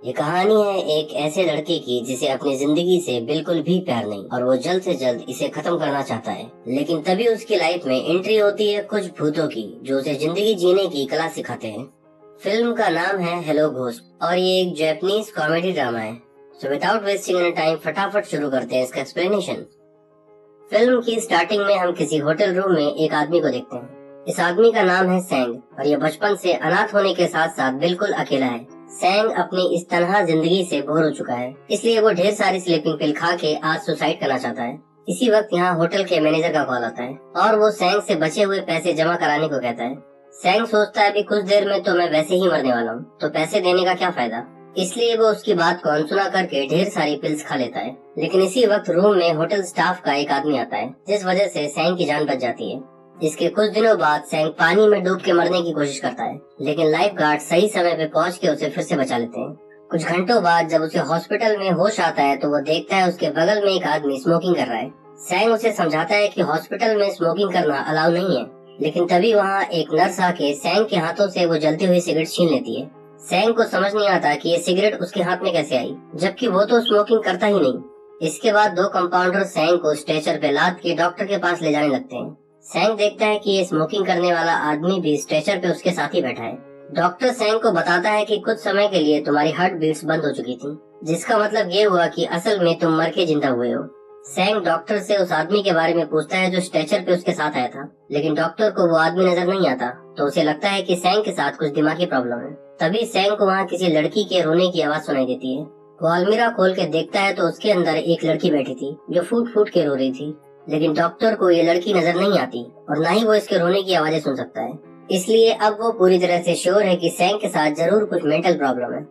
ये कहानी है एक ऐसे लड़के की जिसे अपनी जिंदगी से बिल्कुल भी प्यार नहीं और वो जल्द से जल्द इसे खत्म करना चाहता है। लेकिन तभी उसकी लाइफ में एंट्री होती है कुछ भूतों की जो उसे जिंदगी जीने की कला सिखाते हैं। फिल्म का नाम है हेलो घोस्ट और ये एक जापानीज कॉमेडी ड्रामा है। So without wasting any time फटाफट शुरू करते हैं इसका एक्सप्लेनेशन। फिल्म की स्टार्टिंग में हम किसी होटल रूम में एक आदमी को देखते हैं। इस आदमी का नाम है सैंग और ये बचपन से अनाथ होने के साथ साथ बिल्कुल अकेला है। सैंग अपनी इस तन्हा जिंदगी से बोर हो चुका है, इसलिए वो ढेर सारी स्लीपिंग पिल खा के आज सुसाइड करना चाहता है। इसी वक्त यहाँ होटल के मैनेजर का कॉल आता है और वो सैंग से बचे हुए पैसे जमा कराने को कहता है। सैंग सोचता है अभी कुछ देर में तो मैं वैसे ही मरने वाला हूँ, तो पैसे देने का क्या फायदा, इसलिए वो उसकी बात को अनसुना करके ढेर सारी पिल्स खा लेता है। लेकिन इसी वक्त रूम में होटल स्टाफ का एक आदमी आता है जिस वजह से सैंग की जान बच जाती है। इसके कुछ दिनों बाद सैंग पानी में डूब के मरने की कोशिश करता है, लेकिन लाइफ गार्ड सही समय पे पहुंच के उसे फिर से बचा लेते हैं। कुछ घंटों बाद जब उसे हॉस्पिटल में होश आता है तो वो देखता है उसके बगल में एक आदमी स्मोकिंग कर रहा है। सैंग उसे समझाता है कि हॉस्पिटल में स्मोकिंग करना अलाउ नहीं है, लेकिन तभी वहाँ एक नर्स आके सैंग के हाथों से वो जलती हुई सिगरेट छीन लेती है। सैंग को समझ नहीं आता कि ये सिगरेट उसके हाथ में कैसे आई, जबकि वो तो स्मोकिंग करता ही नहीं। इसके बाद दो कंपाउंडर सैंग को स्ट्रेचर पे लाद के डॉक्टर के पास ले जाने लगते हैं। सैंग देखता है कि ये स्मोकिंग करने वाला आदमी भी स्ट्रेचर पे उसके साथ ही बैठा है। डॉक्टर सैंग को बताता है कि कुछ समय के लिए तुम्हारी हार्ट बीट्स बंद हो चुकी थी, जिसका मतलब ये हुआ कि असल में तुम मर के जिंदा हुए हो। सैंग डॉक्टर से उस आदमी के बारे में पूछता है जो स्ट्रेचर पे उसके साथ आया था, लेकिन डॉक्टर को वो आदमी नजर नहीं आता, तो उसे लगता है कि सैंग के साथ कुछ दिमागी प्रॉब्लम है। तभी सैंग को वहाँ किसी लड़की के रोने की आवाज सुनाई देती है। वो अलमीरा खोल के देखता है तो उसके अंदर एक लड़की बैठी थी जो फूट फूट के रो रही थी, लेकिन डॉक्टर को ये लड़की नजर नहीं आती और न ही वो इसके रोने की आवाजें सुन सकता है। इसलिए अब वो पूरी तरह से श्योर है कि सैंग के साथ जरूर कुछ मेंटल प्रॉब्लम है।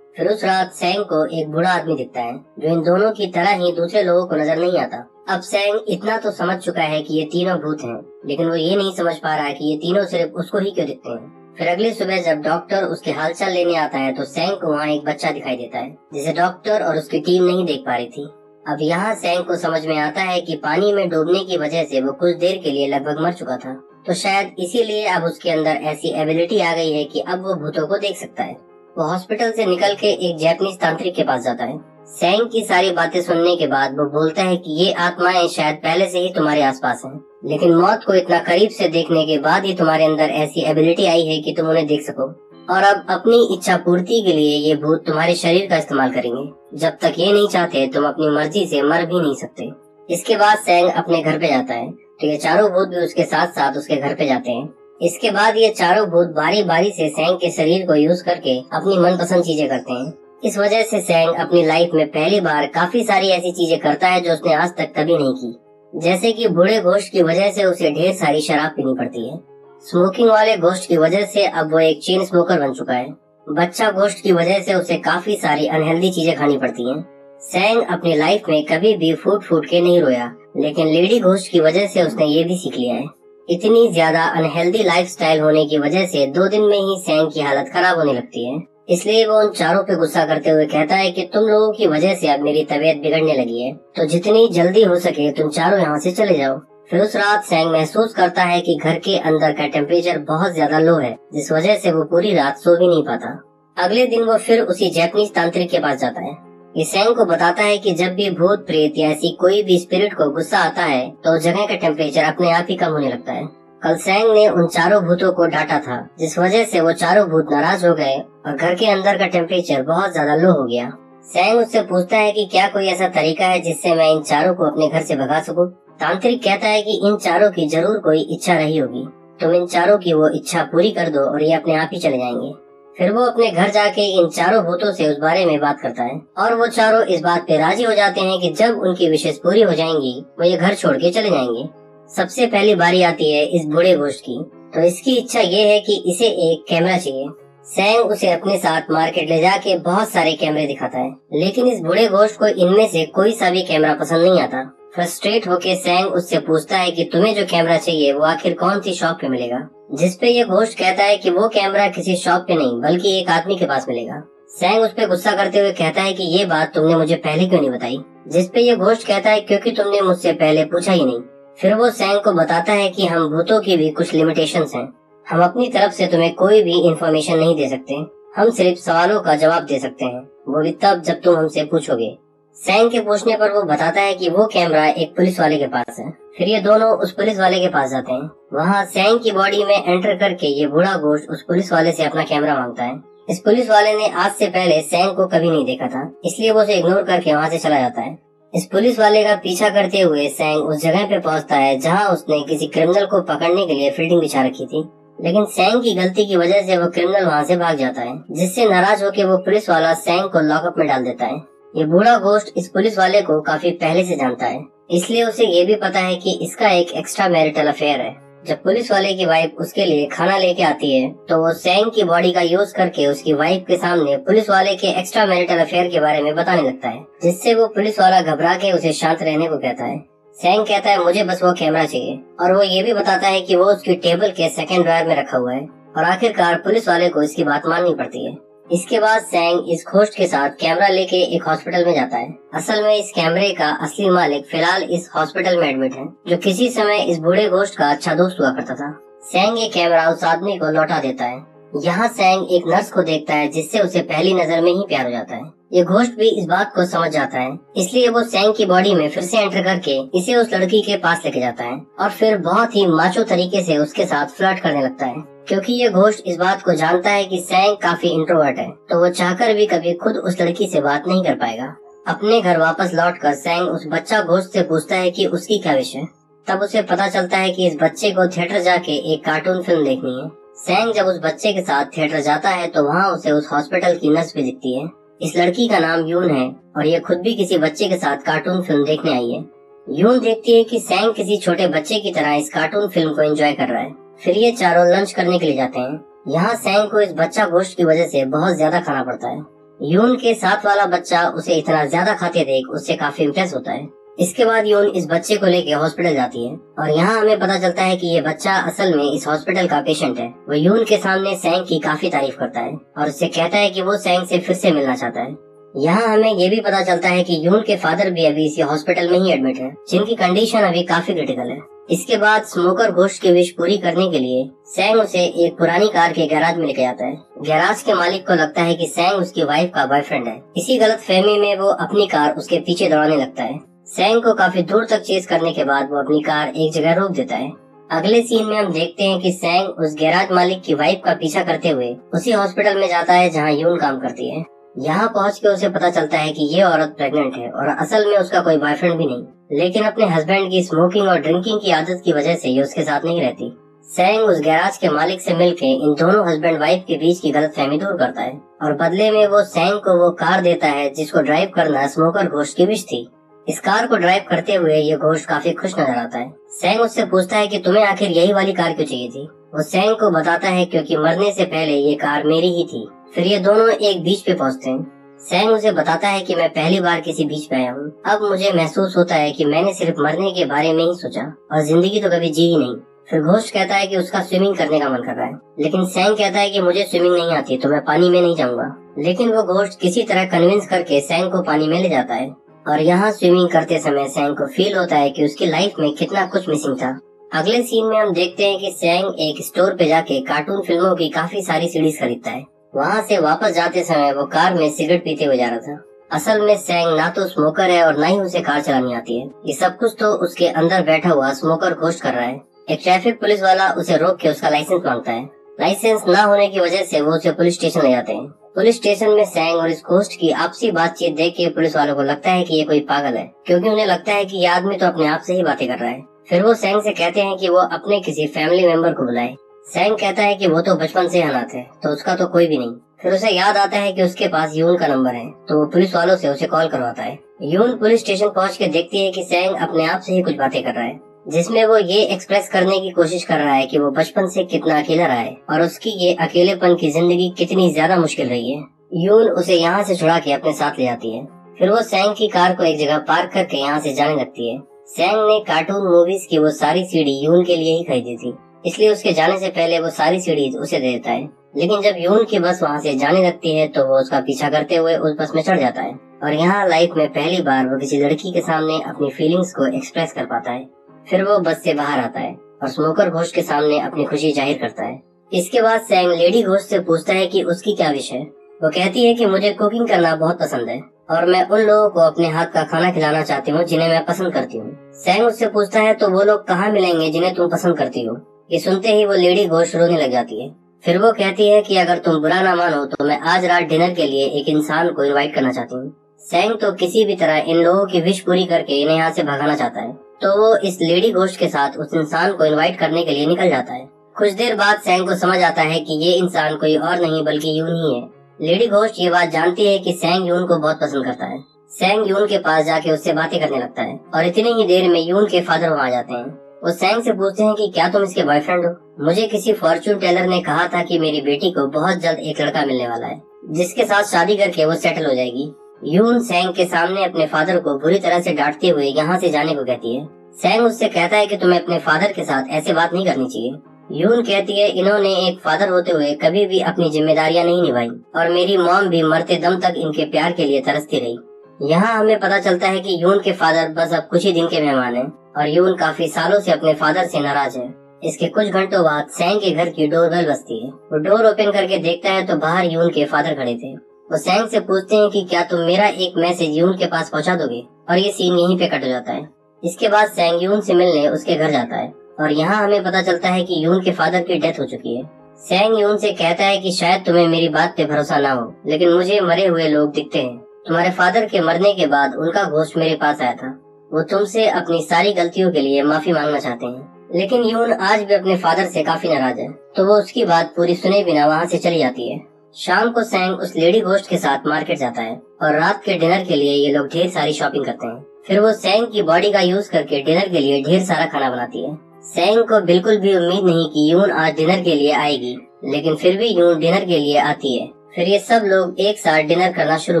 फिर उस रात सैंग को एक बूढ़ा आदमी दिखता है जो इन दोनों की तरह ही दूसरे लोगों को नजर नहीं आता। अब सैंग इतना तो समझ चुका है कि ये तीनों भूत हैं, लेकिन वो ये नहीं समझ पा रहा है कि ये तीनों सिर्फ उसको ही क्यों दिखते हैं। फिर अगली सुबह जब डॉक्टर उसके हालचाल लेने आता है तो सैंग को वहाँ एक बच्चा दिखाई देता है जिसे डॉक्टर और उसकी टीम नहीं देख पा रही थी। अब यहाँ सैंग को समझ में आता है कि पानी में डूबने की वजह से वो कुछ देर के लिए लगभग मर चुका था, तो शायद इसीलिए अब उसके अंदर ऐसी एबिलिटी आ गई है कि अब वो भूतों को देख सकता है। वो हॉस्पिटल से निकल के एक जापानीज तांत्रिक के पास जाता है। सैंग की सारी बातें सुनने के बाद वो बोलता है कि ये आत्माएं शायद पहले से ही तुम्हारे आसपास हैं, लेकिन मौत को इतना करीब से देखने के बाद ही तुम्हारे अंदर ऐसी एबिलिटी आई है कि तुम उन्हें देख सको, और अब अपनी इच्छा पूर्ति के लिए ये भूत तुम्हारे शरीर का इस्तेमाल करेंगे। जब तक ये नहीं चाहते तुम अपनी मर्जी से मर भी नहीं सकते। इसके बाद सैंग अपने घर पे जाता है तो ये चारों भूत भी उसके साथ साथ उसके घर पे जाते हैं। इसके बाद ये चारों भूत बारी बारी से सैंग के शरीर को यूज करके अपनी मनपसंद चीजें करते हैं। इस वजह से सैंग अपनी लाइफ में पहली बार काफी सारी ऐसी चीजें करता है जो उसने आज तक कभी नहीं की, जैसे कि बूढ़े गोश्त की वजह से उसे ढेर सारी शराब पीनी पड़ती है। स्मोकिंग वाले गोश्त की वजह से अब वो एक चेन स्मोकर बन चुका है। बच्चा गोश्त की वजह से उसे काफी सारी अनहेल्दी चीजें खानी पड़ती हैं। सैंग अपनी लाइफ में कभी भी फूट फूट के नहीं रोया, लेकिन लेडी गोश्त की वजह से उसने ये भी सीख लिया है। इतनी ज्यादा अनहेल्दी लाइफस्टाइल होने की वजह से 2 दिन में ही सैंग की हालत खराब होने लगती है। इसलिए वो उन चारों पे गुस्सा करते हुए कहता है कि तुम लोगों की वजह से अब मेरी तबीयत बिगड़ने लगी है, तो जितनी जल्दी हो सके तुम चारों यहाँ से चले जाओ। फिर उस रात सैंग महसूस करता है कि घर के अंदर का टेम्परेचर बहुत ज्यादा लो है, जिस वजह से वो पूरी रात सो भी नहीं पाता। अगले दिन वो फिर उसी जापानीज तांत्रिक के पास जाता है। ये सैंग को बताता है कि जब भी भूत प्रेत या ऐसी कोई भी स्पिरिट को गुस्सा आता है तो जगह का टेम्परेचर अपने आप ही कम होने लगता है। कल सैंग ने उन चारों भूतों को डांटा था, जिस वजह से वो चारों भूत नाराज हो गए और घर के अंदर का टेम्परेचर बहुत ज्यादा लो हो गया। सैंग उससे पूछता है कि क्या कोई ऐसा तरीका है जिससे मैं इन चारों को अपने घर से भगा सकूं। तांत्रिक कहता है कि इन चारों की जरूर कोई इच्छा रही होगी, तुम इन चारों की वो इच्छा पूरी कर दो और ये अपने आप ही चले जाएंगे। फिर वो अपने घर जाके इन चारों भूतों से उस बारे में बात करता है और वो चारों इस बात पे राजी हो जाते हैं कि जब उनकी विशेष पूरी हो जाएंगी वो ये घर छोड़ के चले जाएंगे। सबसे पहली बारी आती है इस बूढ़े गोश्त की, तो इसकी इच्छा ये है कि इसे एक कैमरा चाहिए। सैंग उसे अपने साथ मार्केट ले जाके बहुत सारे कैमरे दिखाता है, लेकिन इस बूढ़े गोश्त को इनमें से कोई सा भी कैमरा पसंद नहीं आता। फ्रस्ट्रेट होके सैंग उससे पूछता है कि तुम्हें जो कैमरा चाहिए वो आखिर कौन सी शॉप पे मिलेगा, जिसपे ये गोश्त कहता है कि वो कैमरा किसी शॉप पे नहीं बल्कि एक आदमी के पास मिलेगा। सैंग उस पे गुस्सा करते हुए कहता है कि ये बात तुमने मुझे पहले क्यों नहीं बताई, जिसपे ये गोश्त कहता है क्योंकि तुमने मुझसे पहले पूछा ही नहीं। फिर वो सैंग को बताता है कि हम भूतों की भी कुछ लिमिटेशंस हैं, हम अपनी तरफ से तुम्हें कोई भी इंफॉर्मेशन नहीं दे सकते, हम सिर्फ सवालों का जवाब दे सकते हैं। वो भी तब जब तुम हमसे पूछोगे। सैंग के पूछने पर वो बताता है कि वो कैमरा एक पुलिस वाले के पास है। फिर ये दोनों उस पुलिस वाले के पास जाते हैं। वहाँ सैंग की बॉडी में एंटर करके ये बूढ़ा गोश्त उस पुलिस वाले से अपना कैमरा मांगता है। इस पुलिस वाले ने आज से पहले सैंग को कभी नहीं देखा था, इसलिए वो उसे इग्नोर करके वहाँ से चला जाता है। इस पुलिस वाले का पीछा करते हुए सैंग उस जगह पे पहुँचता है जहाँ उसने किसी क्रिमिनल को पकड़ने के लिए फील्डिंग बिछा रखी थी, लेकिन सैंग की गलती की वजह से वो क्रिमिनल वहाँ से भाग जाता है, जिससे नाराज होकर वो पुलिस वाला सैंग को लॉकअप में डाल देता है। ये बूढ़ा गोश्त इस पुलिस वाले को काफी पहले से जानता है, इसलिए उसे ये भी पता है कि इसका एक एक्स्ट्रा मैरिटल अफेयर है। जब पुलिस वाले की वाइफ उसके लिए खाना लेके आती है तो वो सैंग की बॉडी का यूज करके उसकी वाइफ के सामने पुलिस वाले के एक्स्ट्रा मैरिटल अफेयर के बारे में बताने लगता है, जिससे वो पुलिस वाला घबरा के उसे शांत रहने को कहता है। सैंग कहता है मुझे बस वो कैमरा चाहिए, और वो ये भी बताता है कि वो उसकी टेबल के सेकंड ड्रॉयर में रखा हुआ है, और आखिरकार पुलिस वाले को इसकी बात माननी पड़ती है। इसके बाद सैंग इस गोश्त के साथ कैमरा लेके एक हॉस्पिटल में जाता है। असल में इस कैमरे का असली मालिक फिलहाल इस हॉस्पिटल में एडमिट है, जो किसी समय इस बूढ़े गोश्त का अच्छा दोस्त हुआ करता था। सैंग ये कैमरा उस आदमी को लौटा देता है। यहाँ सैंग एक नर्स को देखता है, जिससे उसे पहली नजर में ही प्यार हो जाता है। ये गोश्त भी इस बात को समझ जाता है, इसलिए वो सैंग की बॉडी में फिर से एंटर करके इसे उस लड़की के पास लेके जाता है, और फिर बहुत ही माचो तरीके से उसके साथ फ्लर्ट करने लगता है। क्योंकि ये गोश्त इस बात को जानता है कि सैंग काफी इंट्रोवर्ट है, तो वो चाहकर भी कभी खुद उस लड़की से बात नहीं कर पाएगा। अपने घर वापस लौटकर सैंग उस बच्चा गोश्त से पूछता है कि उसकी क्या विश है। तब उसे पता चलता है कि इस बच्चे को थिएटर जाके एक कार्टून फिल्म देखनी है। सैंग जब उस बच्चे के साथ थिएटर जाता है तो वहाँ उसे उस हॉस्पिटल की नर्स भी दिखती है। इस लड़की का नाम यून है, और ये खुद भी किसी बच्चे के साथ कार्टून फिल्म देखने आई है। यून देखती है कि सैंग किसी छोटे बच्चे की तरह इस कार्टून फिल्म को एंजॉय कर रहा है। फिर ये चारों लंच करने के लिए जाते हैं। यहाँ सैंग को इस बच्चा गोश्त की वजह से बहुत ज्यादा खाना पड़ता है। यून के साथ वाला बच्चा उसे इतना ज्यादा खाते देख उससे काफी इम्प्रेस होता है। इसके बाद यून इस बच्चे को लेके हॉस्पिटल जाती है, और यहाँ हमें पता चलता है कि ये बच्चा असल में इस हॉस्पिटल का पेशेंट है। वो यून के सामने सैंग की काफी तारीफ करता है और उससे कहता है कि वो सैंग से फिर से मिलना चाहता है। यहाँ हमें ये भी पता चलता है कि यून के फादर भी अभी इसी हॉस्पिटल में ही एडमिट है, जिनकी कंडीशन अभी काफी क्रिटिकल है। इसके बाद स्मोकर गोश्त की विश पूरी करने के लिए सैंग उसे एक पुरानी कार के गैराज में लेके जाता है। गैराज के मालिक को लगता है कि सैंग उसकी वाइफ का बॉयफ्रेंड है। इसी गलतफहमी में वो अपनी कार उसके पीछे दौड़ाने लगता है। सैंग को काफी दूर तक चेस करने के बाद वो अपनी कार एक जगह रोक देता है। अगले सीन में हम देखते हैं कि सैंग उस गैराज मालिक की वाइफ का पीछा करते हुए उसी हॉस्पिटल में जाता है जहाँ यून काम करती है। यहाँ पहुँच के उसे पता चलता है कि ये औरत प्रेग्नेंट है और असल में उसका कोई बॉयफ्रेंड भी नहीं, लेकिन अपने हस्बैंड की स्मोकिंग और ड्रिंकिंग की आदत की वजह से ये उसके साथ नहीं रहती। सैंग उस गैराज के मालिक से मिलके इन दोनों हस्बैंड वाइफ के बीच की गलतफहमी दूर करता है, और बदले में वो सैंग को वो कार देता है जिसको ड्राइव करना स्मोकर गोश्त की विश थी। इस कार को ड्राइव करते हुए ये गोश्त काफी खुश नजर आता है। सैंग उससे पूछता है कि तुम्हें आखिर यही वाली कार क्यों चाहिए थी। वो सैंग को बताता है क्योंकि मरने से पहले ये कार मेरी ही थी। फिर ये दोनों एक बीच पे पहुँचते हैं। सैंग उसे बताता है कि मैं पहली बार किसी बीच पे आया हूँ। अब मुझे महसूस होता है कि मैंने सिर्फ मरने के बारे में ही सोचा और जिंदगी तो कभी जी ही नहीं। फिर गोश्त कहता है कि उसका स्विमिंग करने का मन कर रहा है, लेकिन सैंग कहता है कि मुझे स्विमिंग नहीं आती तो मैं पानी में नहीं जाऊंगा। लेकिन वो गोश्त किसी तरह कन्विंस करके सैंग को पानी में ले जाता है, और यहाँ स्विमिंग करते समय सैंग को फील होता है कि उसकी लाइफ में कितना कुछ मिसिंग था। अगले सीन में हम देखते हैं कि सैंग एक स्टोर पे जाके कार्टून फिल्मों की काफी सारी सीरीज खरीदता है। वहाँ से वापस जाते समय वो कार में सिगरेट पीते हुए जा रहा था। असल में सैंग ना तो स्मोकर है और ना ही उसे कार चलानी आती है। ये सब कुछ तो उसके अंदर बैठा हुआ स्मोकर गोश्त कर रहा है। एक ट्रैफिक पुलिस वाला उसे रोक के उसका लाइसेंस मांगता है। लाइसेंस ना होने की वजह से वो उसे पुलिस स्टेशन ले जाते हैं। पुलिस स्टेशन में सैंग और इस गोश्त की आपसी बातचीत देख के पुलिस वालों को लगता है कि ये कोई पागल है, क्योंकि उन्हें लगता है कि ये आदमी तो अपने आप से ही बातें कर रहा है। फिर वो सैंग से कहते हैं कि वो अपने किसी फैमिली मेंबर को बुलाए। सैंग कहता है कि वो तो बचपन से अनाथ है, तो उसका तो कोई भी नहीं। फिर उसे याद आता है कि उसके पास यून का नंबर है, तो वो पुलिस वालों से उसे कॉल करवाता है। यून पुलिस स्टेशन पहुंच के देखती है कि सैंग अपने आप से ही कुछ बातें कर रहा है, जिसमें वो ये एक्सप्रेस करने की कोशिश कर रहा है कि वो बचपन से कितना अकेला रहा है और उसकी ये अकेलेपन की जिंदगी कितनी ज्यादा मुश्किल रही है। यून उसे यहाँ से छुड़ा के अपने साथ ले जाती है। फिर वो सैंग की कार को एक जगह पार्क करके यहाँ से जाने लगती है। सैंग ने कार्टून मूवीज की वो सारी सीडी यून के लिए ही खरीदी थी, इसलिए उसके जाने से पहले वो सारी सीडीज उसे दे देता है। लेकिन जब यून की बस वहाँ से जाने लगती है तो वो उसका पीछा करते हुए उस बस में चढ़ जाता है, और यहाँ लाइफ में पहली बार वो किसी लड़की के सामने अपनी फीलिंग्स को एक्सप्रेस कर पाता है। फिर वो बस से बाहर आता है और स्मोकर गोश्त के सामने अपनी खुशी जाहिर करता है। इसके बाद सैंग लेडी गोश्त से पूछता है कि उसकी क्या विश है। वो कहती है कि मुझे कुकिंग करना बहुत पसंद है और मैं उन लोगों को अपने हाथ का खाना खिलाना चाहती हूँ जिन्हें मैं पसंद करती हूँ। सैंग उससे पूछता है तो वो लोग कहाँ मिलेंगे जिन्हें तुम पसंद करती हो। ये सुनते ही वो लेडी घोस्ट रोने लग जाती है। फिर वो कहती है कि अगर तुम बुरा ना मानो तो मैं आज रात डिनर के लिए एक इंसान को इनवाइट करना चाहती हूँ। सैंग तो किसी भी तरह इन लोगों की विश पूरी करके इन्हें यहाँ से भगाना चाहता है, तो वो इस लेडी घोस्ट के साथ उस इंसान को इनवाइट करने के लिए निकल जाता है। कुछ देर बाद सैंग को समझ आता है कि ये इंसान कोई और नहीं बल्कि यून ही है। लेडी घोस्ट ये बात जानती है कि सैंग यून को बहुत पसंद करता है। सैंग यून के पास जाके उससे बातें करने लगता है और इतनी ही देर में यून के फादर वहाँ आ जाते हैं। वो सैंग से पूछते हैं कि क्या तुम इसके बॉयफ्रेंड हो? मुझे किसी फॉर्च्यून टेलर ने कहा था कि मेरी बेटी को बहुत जल्द एक लड़का मिलने वाला है जिसके साथ शादी करके वो सेटल हो जाएगी। यून सैंग के सामने अपने फादर को बुरी तरह से डांटते हुए यहाँ से जाने को कहती है। सैंग उससे कहता है कि तुम्हें अपने फादर के साथ ऐसे बात नहीं करनी चाहिए। यून कहती है इन्होंने एक फादर होते हुए कभी भी अपनी जिम्मेदारियां नहीं निभाई और मेरी मॉम भी मरते दम तक इनके प्यार के लिए तरसती रही। यहाँ हमें पता चलता है कि यून के फादर बस अब कुछ ही दिन के मेहमान हैं और यून काफी सालों से अपने फादर से नाराज है। इसके कुछ घंटों बाद सैंग के घर की डोरबेल बजती है। वो डोर ओपन करके देखता है तो बाहर यून के फादर खड़े थे। वो सैंग से पूछते हैं कि क्या तुम मेरा एक मैसेज यून के पास पहुंचा दोगे, और ये सीन यहीं पे कट जाता है। इसके बाद सैंग यून से मिलने उसके घर जाता है और यहाँ हमें पता चलता है कि यून के फादर की डेथ हो चुकी है। सैंग यून से कहता है कि शायद तुम्हें मेरी बात पे भरोसा ना हो, लेकिन मुझे मरे हुए लोग दिखते हैं। तुम्हारे फादर के मरने के बाद उनका घोस्ट मेरे पास आया था। वो तुमसे अपनी सारी गलतियों के लिए माफी मांगना चाहते हैं, लेकिन यून आज भी अपने फादर से काफी नाराज है, तो वो उसकी बात पूरी सुने बिना वहाँ से चली जाती है। शाम को सैंग उस लेडी घोस्ट के साथ मार्केट जाता है और रात के डिनर के लिए ये लोग ढेर सारी शॉपिंग करते हैं। फिर वो सैंग की बॉडी का यूज करके डिनर के लिए ढेर सारा खाना बनाती है। सैंग को बिल्कुल भी उम्मीद नहीं कि यून आज डिनर के लिए आएगी, लेकिन फिर भी यून डिनर के लिए आती है। फिर ये सब लोग एक साथ डिनर करना शुरू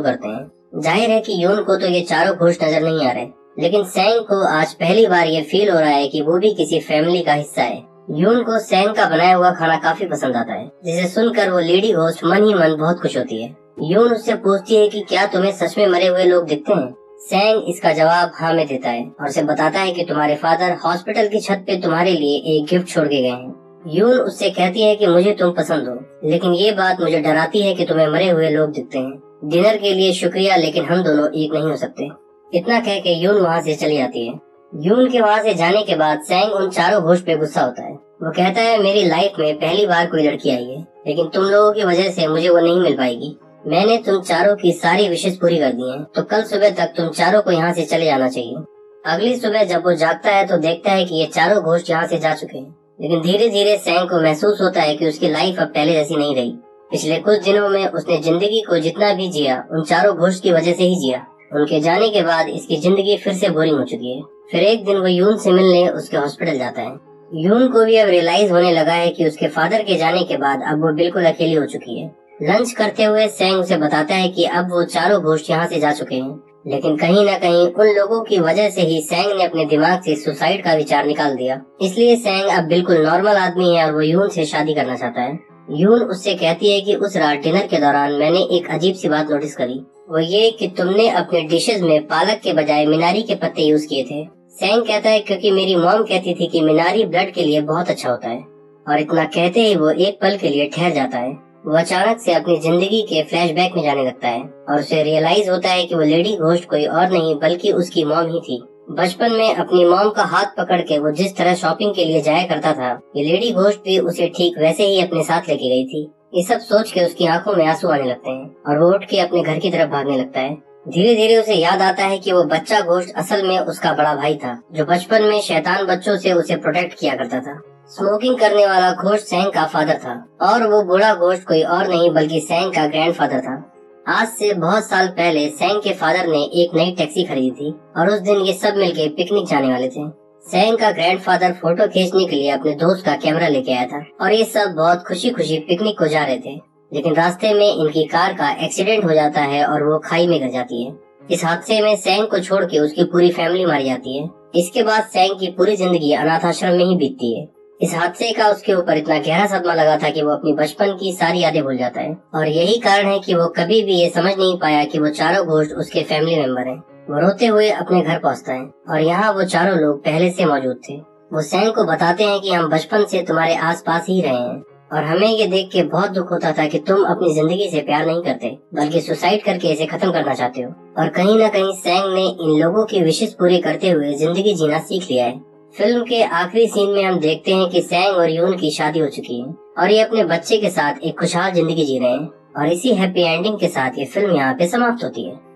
करते हैं। जाहिर है कि यून को तो ये चारों घोस्ट नजर नहीं आ रहे, लेकिन सैंग को आज पहली बार ये फील हो रहा है कि वो भी किसी फैमिली का हिस्सा है। यून को सैंग का बनाया हुआ खाना काफी पसंद आता है, जिसे सुनकर वो लेडी घोस्ट मन ही मन बहुत खुश होती है। यून उससे पूछती है कि क्या तुम्हें सच में मरे हुए लोग दिखते हैं? सैंग इसका जवाब हाँ में देता है और उसे बताता है कि तुम्हारे फादर हॉस्पिटल की छत पे तुम्हारे लिए एक गिफ्ट छोड़ के गए हैं। यून उससे कहती है कि मुझे तुम पसंद हो, लेकिन ये बात मुझे डराती है कि तुम्हें मरे हुए लोग दिखते हैं। डिनर के लिए शुक्रिया, लेकिन हम दोनों एक नहीं हो सकते। इतना कह के यून वहाँ से चली जाती है। यून के वहाँ से जाने के बाद सैंग उन चारों घोस्ट पे गुस्सा होता है। वो कहता है मेरी लाइफ में पहली बार कोई लड़की आई है, लेकिन तुम लोगों की वजह से मुझे वो नहीं मिल पाएगी। मैंने तुम चारों की सारी विशेष पूरी कर दी हैं, तो कल सुबह तक तुम चारों को यहाँ से चले जाना चाहिए। अगली सुबह जब वो जागता है तो देखता है कि ये चारों घोस्ट यहाँ से जा चुके हैं, लेकिन धीरे धीरे सैंग को महसूस होता है कि उसकी लाइफ अब पहले जैसी नहीं रही। पिछले कुछ दिनों में उसने जिंदगी को जितना भी जिया उन चारों घोस्ट की वजह से ही जिया। उनके जाने के बाद इसकी जिंदगी फिर से बोरिंग हो चुकी है। फिर एक दिन वो यून से मिलने उसके हॉस्पिटल जाता है। यून को भी अब रियलाइज होने लगा है कि उसके फादर के जाने के बाद अब वो बिल्कुल अकेली हो चुकी है। लंच करते हुए सैंग उसे बताता है कि अब वो चारों घोस्ट यहाँ से जा चुके हैं, लेकिन कहीं न कहीं उन लोगों की वजह से ही सैंग ने अपने दिमाग से सुसाइड का विचार निकाल दिया। इसलिए सैंग अब बिल्कुल नॉर्मल आदमी है और वो यून से शादी करना चाहता है। यून उससे कहती है कि उस रात डिनर के दौरान मैंने एक अजीब सी बात नोटिस करी, वो ये कि तुमने अपने डिशेज में पालक के बजाय मीनारी के पत्ते यूज किए थे। सैंग कहता है क्योंकि मेरी मॉम कहती थी कि मीनारी ब्लड के लिए बहुत अच्छा होता है। और इतना कहते ही वो एक पल के लिए ठहर जाता है। वो अचानक से अपनी जिंदगी के फ्लैशबैक में जाने लगता है और उसे रियलाइज होता है कि वो लेडी घोस्ट कोई और नहीं बल्कि उसकी मॉम ही थी। बचपन में अपनी मॉम का हाथ पकड़ के वो जिस तरह शॉपिंग के लिए जाया करता था, ये लेडी घोस्ट भी उसे ठीक वैसे ही अपने साथ लेके गई थी। ये सब सोच के उसकी आंखों में आंसू आने लगते हैं और वो उठ के अपने घर की तरफ भागने लगता है। धीरे धीरे उसे याद आता है कि वो बच्चा घोस्ट असल में उसका बड़ा भाई था, जो बचपन में शैतान बच्चों से उसे प्रोटेक्ट किया करता था। स्मोकिंग करने वाला घोस्ट सैंग का फादर था और वो बूढ़ा घोस्ट कोई और नहीं बल्कि सैंग का ग्रैंडफादर था। आज से बहुत साल पहले सैंग के फादर ने एक नई टैक्सी खरीदी थी और उस दिन ये सब मिलके पिकनिक जाने वाले थे। सैंग का ग्रैंडफादर फोटो खींचने के लिए अपने दोस्त का कैमरा लेके आया था और ये सब बहुत खुशी खुशी पिकनिक को जा रहे थे, लेकिन रास्ते में इनकी कार का एक्सीडेंट हो जाता है और वो खाई में गिर जाती है। इस हादसे में सैंग को छोड़ के उसकी पूरी फैमिली मारी जाती है। इसके बाद सैंग की पूरी जिंदगी अनाथ आश्रम में ही बीतती है। इस हादसे का उसके ऊपर इतना गहरा सदमा लगा था कि वो अपनी बचपन की सारी यादें भूल जाता है और यही कारण है कि वो कभी भी ये समझ नहीं पाया कि वो चारों घोस्ट उसके फैमिली मेंबर हैं। वो रोते हुए अपने घर पहुंचता है और यहाँ वो चारों लोग पहले से मौजूद थे। वो सैंग को बताते हैं कि हम बचपन से तुम्हारे आसपास ही रहे हैं और हमें ये देख के बहुत दुख होता था कि तुम अपनी जिंदगी से प्यार नहीं करते बल्कि सुसाइड करके इसे खत्म करना चाहते हो। और कहीं न कहीं सैंग ने इन लोगों की विशेष पूरी करते हुए जिंदगी जीना सीख लिया है। फिल्म के आखिरी सीन में हम देखते हैं कि सैंग और यून की शादी हो चुकी है और ये अपने बच्चे के साथ एक खुशहाल जिंदगी जी रहे हैं। और इसी हैप्पी एंडिंग के साथ ये फिल्म यहाँ पे समाप्त होती है।